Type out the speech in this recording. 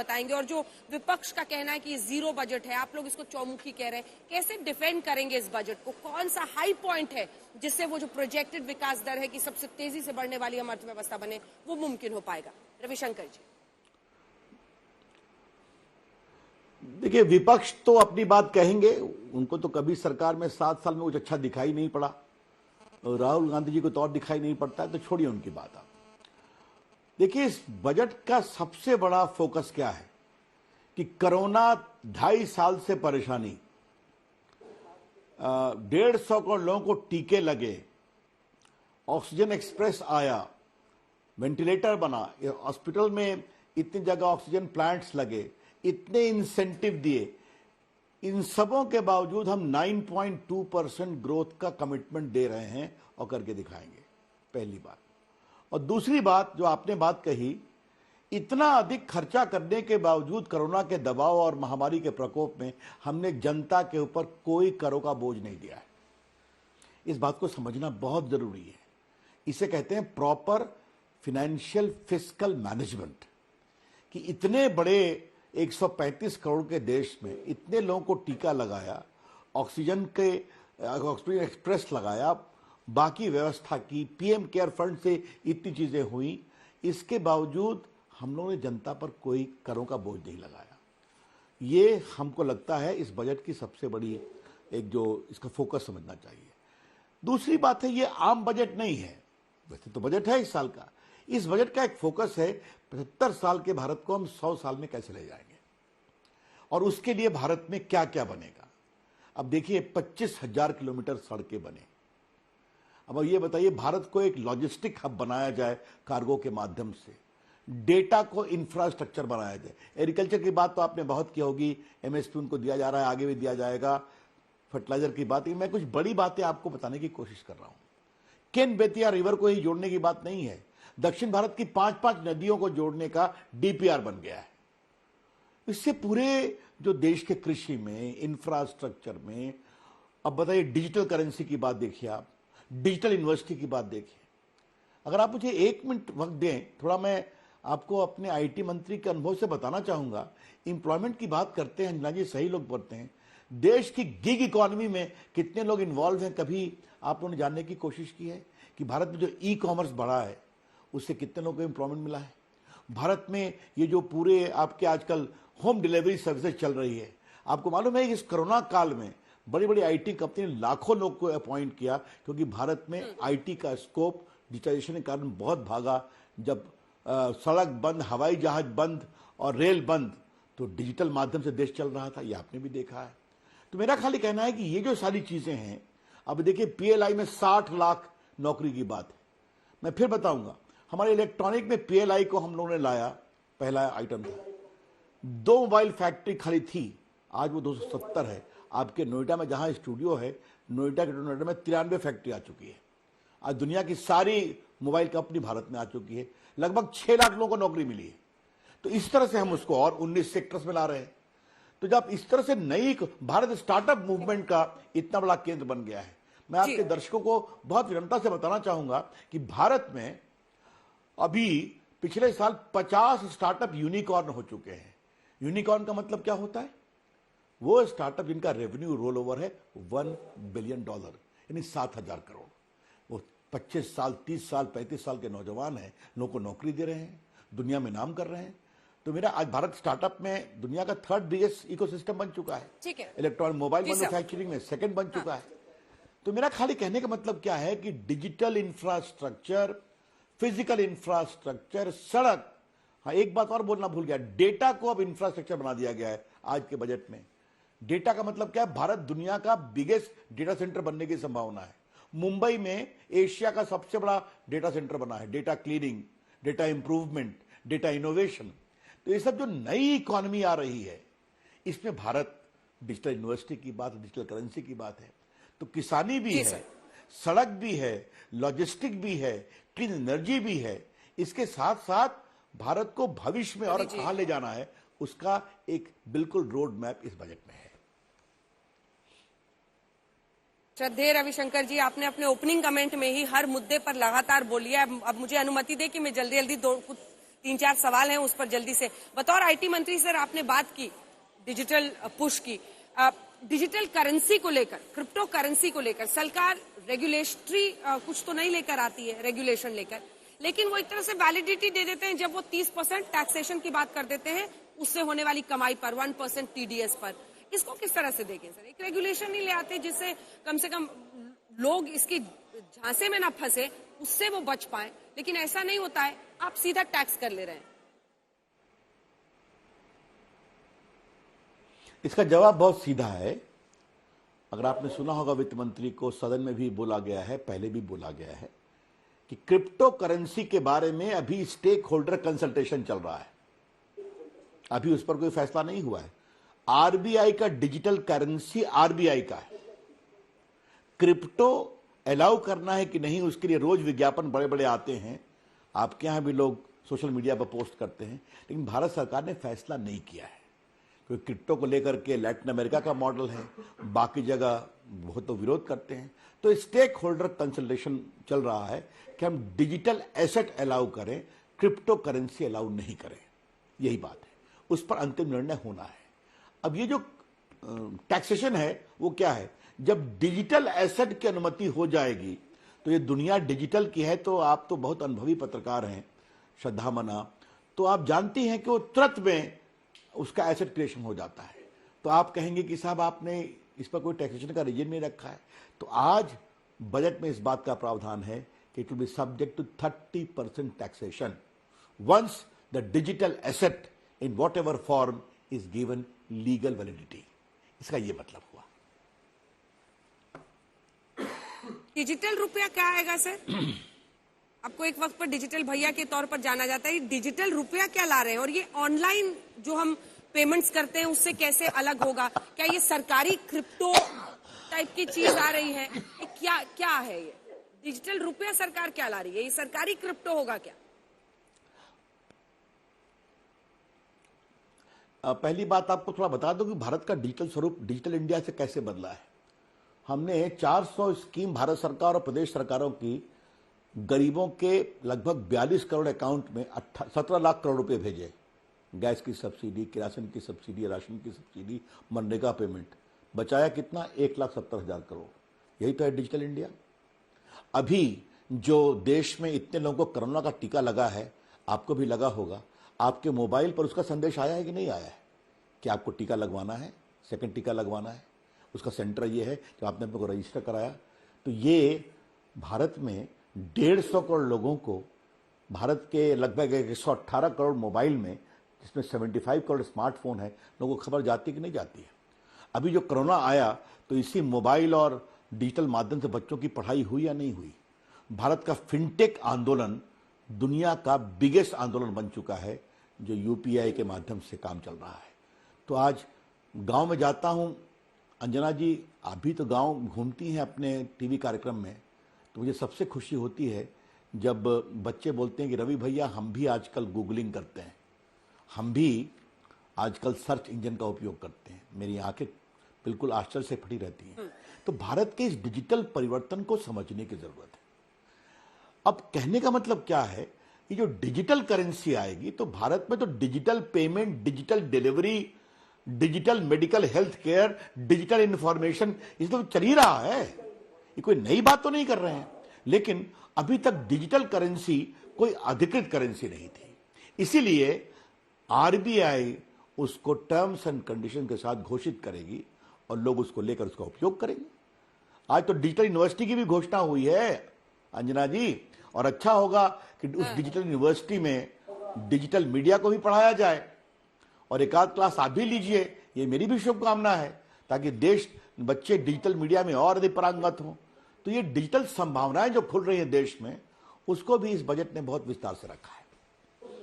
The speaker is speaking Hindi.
बताएंगे? और जो विपक्ष का कहना है कि जीरो बजट है, आप लोग इसको चौमुखी कह रहे हैं, कैसे डिफेंड करेंगे इस बजट को? कौन सा हाई पॉइंट है जिससे वो जो प्रोजेक्टेड विकास दर है कि सबसे तेजी से बढ़ने वाली हम अर्थव्यवस्था बने, वो मुमकिन हो पाएगा? रविशंकर जी। देखिए, विपक्ष तो अपनी बात कहेंगे, उनको तो कभी सरकार में 7 साल में कुछ अच्छा दिखाई नहीं पड़ा, और राहुल गांधी जी को तो और दिखाई नहीं पड़ता है, तो छोड़िए उनकी बात। आप देखिए, इस बजट का सबसे बड़ा फोकस क्या है कि कोरोना 2.5 साल से परेशानी, 150 करोड़ लोगों को टीके लगे, ऑक्सीजन एक्सप्रेस आया, वेंटिलेटर बना, हॉस्पिटल में इतनी जगह ऑक्सीजन प्लांट्स लगे, इतने इंसेंटिव दिए, इन सबों के बावजूद हम 9.2% ग्रोथ का कमिटमेंट दे रहे हैं और करके दिखाएंगे, पहली बात। और दूसरी बात जो आपने बात कही, इतना अधिक खर्चा करने के बावजूद कोरोना के दबाव और महामारी के प्रकोप में हमने जनता के ऊपर कोई करों का बोझ नहीं दिया है। इस बात को समझना बहुत जरूरी है। इसे कहते हैं प्रॉपर फिनेंशियल फिस्कल मैनेजमेंट, कि इतने बड़े 135 करोड़ के देश में इतने लोगों को टीका लगाया, ऑक्सीजन एक्सप्रेस लगाया, बाकी व्यवस्था की, पीएम केयर फंड से इतनी चीजें हुई, इसके बावजूद हम लोगों ने जनता पर कोई करों का बोझ नहीं लगाया। ये हमको लगता है इस बजट की सबसे बड़ी एक जो इसका फोकस समझना चाहिए। दूसरी बात है, ये आम बजट नहीं है, वैसे तो बजट है इस साल का। इस बजट का एक फोकस है 75 साल के भारत को हम 100 साल में कैसे ले जाएंगे, और उसके लिए भारत में क्या क्या बनेगा। अब देखिए, 25,000 किलोमीटर सड़कें बने। अब ये बताइए, भारत को एक लॉजिस्टिक हब बनाया जाए कार्गो के माध्यम से, डेटा को इंफ्रास्ट्रक्चर बनाया जाए। एग्रीकल्चर की बात तो आपने बहुत की होगी, एमएसपी उनको दिया जा रहा है, आगे भी दिया जाएगा। फर्टिलाइजर की बात, मैं कुछ बड़ी बातें आपको बताने की कोशिश कर रहा हूं। केन बेतिया रिवर को ही जोड़ने की बात नहीं है, दक्षिण भारत की 5-5 नदियों को जोड़ने का डीपीआर बन गया है। इससे पूरे जो देश के कृषि में, इंफ्रास्ट्रक्चर में, अब बताइए डिजिटल करेंसी की बात देखिए, आप डिजिटल यूनिवर्सिटी की बात देखिए। अगर आप मुझे 1 मिनट वक्त दें, थोड़ा मैं आपको अपने आईटी मंत्री के अनुभव से बताना चाहूंगा। एम्प्लॉयमेंट की बात करते हैं, अंजना जी सही लोग पढ़ते हैं, देश की गिग इकोनॉमी में कितने लोग इन्वॉल्व हैं, कभी आप लोगों ने जानने की कोशिश की है कि भारत में जो ई कॉमर्स बढ़ा है उससे कितने लोगों को एम्प्लॉयमेंट मिला है? भारत में ये जो पूरे आपके आजकल होम डिलीवरी सर्विसेज चल रही है, आपको मालूम है इस कोरोना काल में बड़ी बड़ी आईटी कंपनी ने लाखों लोग को अपॉइंट किया, क्योंकि भारत में आईटी का स्कोप डिजिटाइजेशन के कारण बहुत भागा। जब सड़क बंद, हवाई जहाज बंद और रेल बंद, तो डिजिटल माध्यम से देश चल रहा था, ये आपने भी देखा है। तो मेरा खाली कहना है कि ये जो सारी चीजें हैं, अब देखिए पीएलआई में 60 लाख नौकरी की बात है। मैं फिर बताऊंगा, हमारे इलेक्ट्रॉनिक में पीएलआई को हम लोगों ने लाया, पहला आइटम था। 2 मोबाइल फैक्ट्री खाली थी, आज वो 270 है। आपके नोएडा में जहां स्टूडियो है, नोएडा के नोएडा में 93 फैक्ट्री आ चुकी है। आज दुनिया की सारी मोबाइल कंपनी भारत में आ चुकी है, लगभग 6 लाख लोगों को नौकरी मिली है। तो इस तरह से हम उसको और 19 सेक्टर्स में ला रहे हैं। तो जब इस तरह से नई भारत स्टार्टअप मूवमेंट का इतना बड़ा केंद्र बन गया है, मैं आपके दर्शकों को बहुत विनम्रता से बताना चाहूंगा कि भारत में अभी पिछले साल 50 स्टार्टअप यूनिकॉर्न हो चुके हैं। यूनिकॉर्न का मतलब क्या होता है? वो स्टार्टअप जिनका रेवेन्यू रोल ओवर है $1 बिलियन, यानी 7,000 करोड़। वो 25 साल, 30 साल, 35 साल के नौजवान हैं, लोगों को नौकरी दे रहे हैं, दुनिया में नाम कर रहे हैं। तो मेरा आज भारत स्टार्टअप में दुनिया का 3rd बिगेस्ट इकोसिस्टम बन चुका है। ठीक है, इलेक्ट्रॉनिक मोबाइल मैन्युफैक्चरिंग में 2nd बन चुका है। तो मेरा खाली कहने का मतलब क्या है कि डिजिटल इंफ्रास्ट्रक्चर, फिजिकल इंफ्रास्ट्रक्चर, सड़क, हाँ एक बात और बोलना भूल गया, डेटा को अब इंफ्रास्ट्रक्चर बना दिया गया है आज के बजट में। डेटा का मतलब क्या है? भारत दुनिया का बिगेस्ट डेटा सेंटर बनने की संभावना है। मुंबई में एशिया का सबसे बड़ा डेटा सेंटर बना है। Data cleaning, data improvement, data innovation, तो ये सब जो नई इकोनॉमी आ रही है, इसमें भारत डिजिटल यूनिवर्सिटी की बात, डिजिटल करेंसी की बात है। तो किसानी भी है, सड़क भी है, लॉजिस्टिक भी है, क्लीन एनर्जी भी है। इसके साथ साथ भारत को भविष्य में और कहां ले जाना है, उसका एक बिल्कुल रोड मैप इस बजट में है। श्रद्धेय रविशंकर जी, आपने अपने ओपनिंग कमेंट में ही हर मुद्दे पर लगातार बोली है। अब मुझे अनुमति दे कि मैं जल्दी जल्दी 3-4 सवाल हैं उस पर जल्दी से। बतौर आईटी मंत्री सर, आपने बात की डिजिटल पुश की, डिजिटल करेंसी को लेकर, क्रिप्टो करेंसी को लेकर सरकार रेगुलेटरी कुछ तो नहीं लेकर आती है, रेगुलेशन लेकर, लेकिन वो एक तरह से वैलिडिटी दे देते हैं जब वो 30% टैक्सेशन की बात कर देते हैं उससे होने वाली कमाई पर, 1% टीडीएस पर। इसको किस तरह से देखें सर? एक रेगुलेशन ही ले आते जिससे कम से कम लोग इसकी झांसे में ना फंसे, उससे वो बच पाए, लेकिन ऐसा नहीं होता है, आप सीधा टैक्स कर ले रहे हैं। इसका जवाब बहुत सीधा है। अगर आपने सुना होगा, वित्त मंत्री को सदन में भी बोला गया है, पहले भी बोला गया है कि क्रिप्टो करेंसी के बारे में अभी स्टेक होल्डर कंसल्टेशन चल रहा है, अभी उस पर कोई फैसला नहीं हुआ है। आरबीआई का डिजिटल करेंसी आरबीआई का है, क्रिप्टो अलाउ करना है कि नहीं उसके लिए रोज विज्ञापन बड़े बड़े आते हैं, आपके यहां भी लोग सोशल मीडिया पर पोस्ट करते हैं, लेकिन भारत सरकार ने फैसला नहीं किया है। क्योंकि क्रिप्टो को लेकर के लैटिन अमेरिका का मॉडल है, बाकी जगह बहुत तो विरोध करते हैं, तो स्टेक होल्डर कंसल्टेशन चल रहा है कि हम डिजिटल एसेट अलाउ करें, क्रिप्टो करेंसी अलाउ नहीं करें, यही बात है, उस पर अंतिम निर्णय होना है। अब ये जो टैक्सेशन है वो क्या है, जब डिजिटल एसेट की अनुमति हो जाएगी, तो ये दुनिया डिजिटल की है, तो आप तो बहुत अनुभवी पत्रकार हैं श्रद्धा मना, तो आप जानती हैं कि वो तुरंत में उसका एसेट क्रिएशन हो जाता है। तो आप कहेंगे कि साहब आपने इस पर कोई टैक्सेशन का रीजन नहीं रखा है, तो आज बजट में इस बात का प्रावधान है कि it will be subject to 30% taxation once the digital asset in whatever form is given legal validity. इसका यह मतलब हुआ। डिजिटल रुपया क्या आएगा सर? आपको एक वक्त पर डिजिटल भैया के तौर पर जाना जाता है, डिजिटल रुपया क्या ला रहे हैं, और ये ऑनलाइन जो हम पेमेंट्स करते हैं उससे कैसे अलग होगा? क्या ये सरकारी क्रिप्टो टाइप की चीज आ रही है? क्या है ये डिजिटल रुपया? सरकार क्या ला रही है? ये सरकारी क्रिप्टो होगा क्या? पहली बात आपको थोड़ा बता दूं कि भारत का डिजिटल स्वरूप डिजिटल इंडिया से कैसे बदला है। हमने 400 स्कीम भारत सरकार और प्रदेश सरकारों की गरीबों के लगभग 42 करोड़ अकाउंट में 17 लाख करोड़ रुपए भेजे। गैस की सब्सिडी, किरासन की सब्सिडी, राशन की सब्सिडी, मनरेगा पेमेंट, बचाया कितना? 1,70,000 करोड़। यही तो है डिजिटल इंडिया। अभी जो देश में इतने लोगों को कोरोना का टीका लगा है, आपको भी लगा होगा, आपके मोबाइल पर उसका संदेश आया है कि नहीं आया है कि आपको टीका लगवाना है, सेकंड टीका लगवाना है? उसका सेंटर ये है कि आपने अपने को रजिस्टर कराया। तो ये भारत में 150 करोड़ लोगों को, भारत के लगभग 118 करोड़ मोबाइल में, जिसमें 75 करोड़ स्मार्टफोन है, लोगों को खबर जाती कि नहीं जाती है? अभी जो कोरोना आया तो इसी मोबाइल और डिजिटल माध्यम से बच्चों की पढ़ाई हुई या नहीं हुई? भारत का फिनटेक आंदोलन दुनिया का बिगेस्ट आंदोलन बन चुका है, जो यूपीआई के माध्यम से काम चल रहा है। तो आज गांव में जाता हूं, अंजना जी आप भी तो गांव घूमती हैं अपने टीवी कार्यक्रम में, तो मुझे सबसे खुशी होती है जब बच्चे बोलते हैं कि रवि भैया हम भी आजकल गूगलिंग करते हैं, हम भी आजकल सर्च इंजन का उपयोग करते हैं। मेरी आंखें बिल्कुल आश्चर्य से फटी रहती हैं। तो भारत के इस डिजिटल परिवर्तन को समझने की जरूरत है। अब कहने का मतलब क्या है कि जो डिजिटल करेंसी आएगी तो भारत में तो digital payment, digital delivery, digital medical health care, digital information, ये तो चल ही रहा है। ये कोई नई बात तो नहीं कर रहे हैं, लेकिन अभी तक डिजिटल करेंसी कोई अधिकृत करेंसी नहीं थी। इसीलिए आरबीआई उसको टर्म्स एंड कंडीशन के साथ घोषित करेगी और लोग उसको लेकर उसका उपयोग करेंगे। आज तो डिजिटल यूनिवर्सिटी की भी घोषणा हुई है अंजना जी, और अच्छा होगा कि उस डिजिटल यूनिवर्सिटी में डिजिटल मीडिया को भी पढ़ाया जाए, और एक आध क्लास आप भी लीजिए, ये मेरी भी शुभकामना है, ताकि देश बच्चे डिजिटल मीडिया में और अधिक पारंगत हों। तो ये डिजिटल संभावनाएं जो खुल रही है देश में, उसको भी इस बजट ने बहुत विस्तार से रखा है।